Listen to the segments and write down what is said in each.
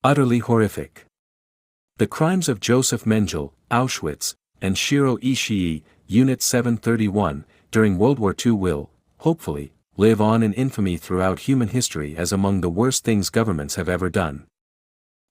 Utterly horrific. The crimes of Joseph Mengele, Auschwitz, and Shiro Ishii, Unit 731, during World War II will, hopefully, live on in infamy throughout human history as among the worst things governments have ever done.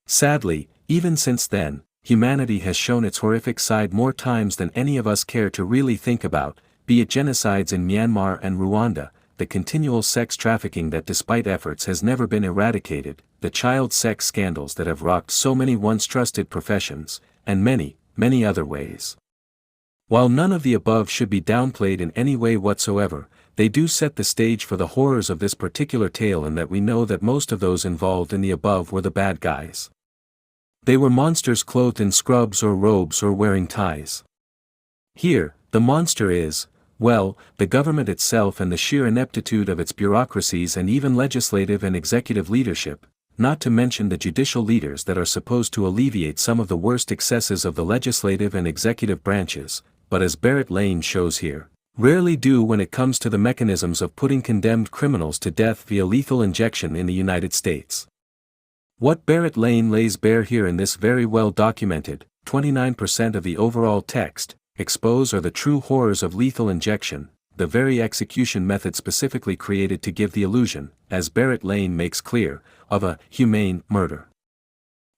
Sadly, even since then, humanity has shown its horrific side more times than any of us care to really think about, be it genocides in Myanmar and Rwanda, the continual sex trafficking that despite efforts has never been eradicated, the child sex scandals that have rocked so many once trusted professions, and many, many other ways. While none of the above should be downplayed in any way whatsoever, they do set the stage for the horrors of this particular tale, in that we know that most of those involved in the above were the bad guys. They were monsters clothed in scrubs or robes or wearing ties. Here, the monster is, well, the government itself and the sheer ineptitude of its bureaucracies and even legislative and executive leadership, not to mention the judicial leaders that are supposed to alleviate some of the worst excesses of the legislative and executive branches, but as Barrett Lain shows here, rarely do when it comes to the mechanisms of putting condemned criminals to death via lethal injection in the United States. What Barrett Lain lays bare here in this very well documented, 29% of the overall text, expose are the true horrors of lethal injection, the very execution method specifically created to give the illusion, as Barrett Lain makes clear, of a humane murder.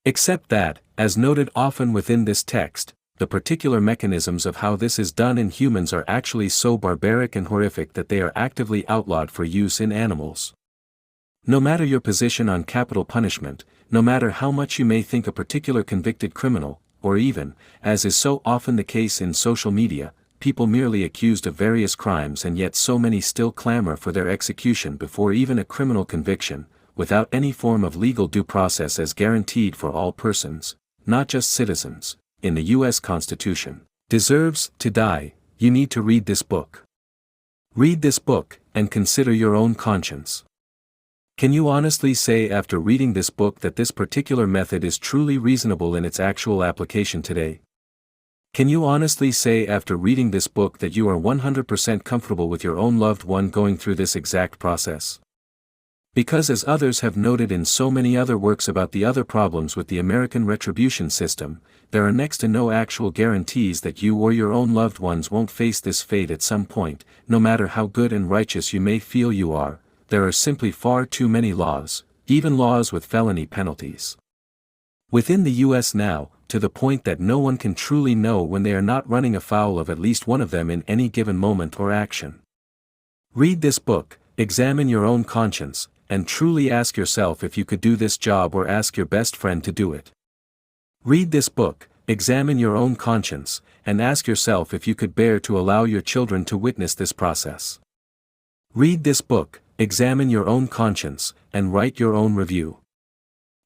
Except that, as noted often within this text, the particular mechanisms of how this is done in humans are actually so barbaric and horrific that they are actively outlawed for use in animals. No matter your position on capital punishment, no matter how much you may think a particular convicted criminal, or even, as is so often the case in social media, people merely accused of various crimes, and yet so many still clamor for their execution before even a criminal conviction, without any form of legal due process as guaranteed for all persons, not just citizens, in the U.S. Constitution, deserves to die. You need to read this book. Read this book, and consider your own conscience. Can you honestly say after reading this book that this particular method is truly reasonable in its actual application today? Can you honestly say after reading this book that you are 100% comfortable with your own loved one going through this exact process? Because as others have noted in so many other works about the other problems with the American retribution system, there are next to no actual guarantees that you or your own loved ones won't face this fate at some point, no matter how good and righteous you may feel you are. There are simply far too many laws, even laws with felony penalties, within the U.S. now, to the point that no one can truly know when they are not running afoul of at least one of them in any given moment or action. Read this book, examine your own conscience, and truly ask yourself if you could do this job or ask your best friend to do it. Read this book, examine your own conscience, and ask yourself if you could bear to allow your children to witness this process. Read this book, examine your own conscience, and write your own review.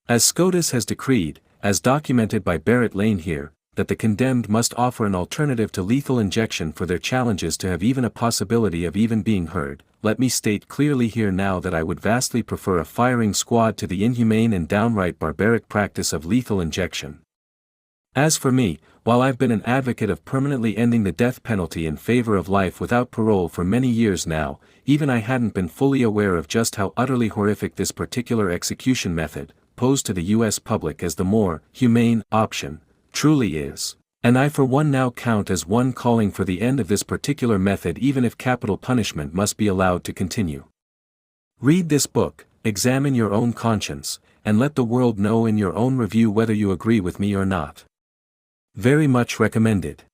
As SCOTUS has decreed, as documented by Barrett Lain here, that the condemned must offer an alternative to lethal injection for their challenges to have even a possibility of even being heard, let me state clearly here now that I would vastly prefer a firing squad to the inhumane and downright barbaric practice of lethal injection. As for me, while I've been an advocate of permanently ending the death penalty in favor of life without parole for many years now, even I hadn't been fully aware of just how utterly horrific this particular execution method, posed to the U.S. public as the more humane option, truly is. And I for one now count as one calling for the end of this particular method, even if capital punishment must be allowed to continue. Read this book, examine your own conscience, and let the world know in your own review whether you agree with me or not. Very much recommended.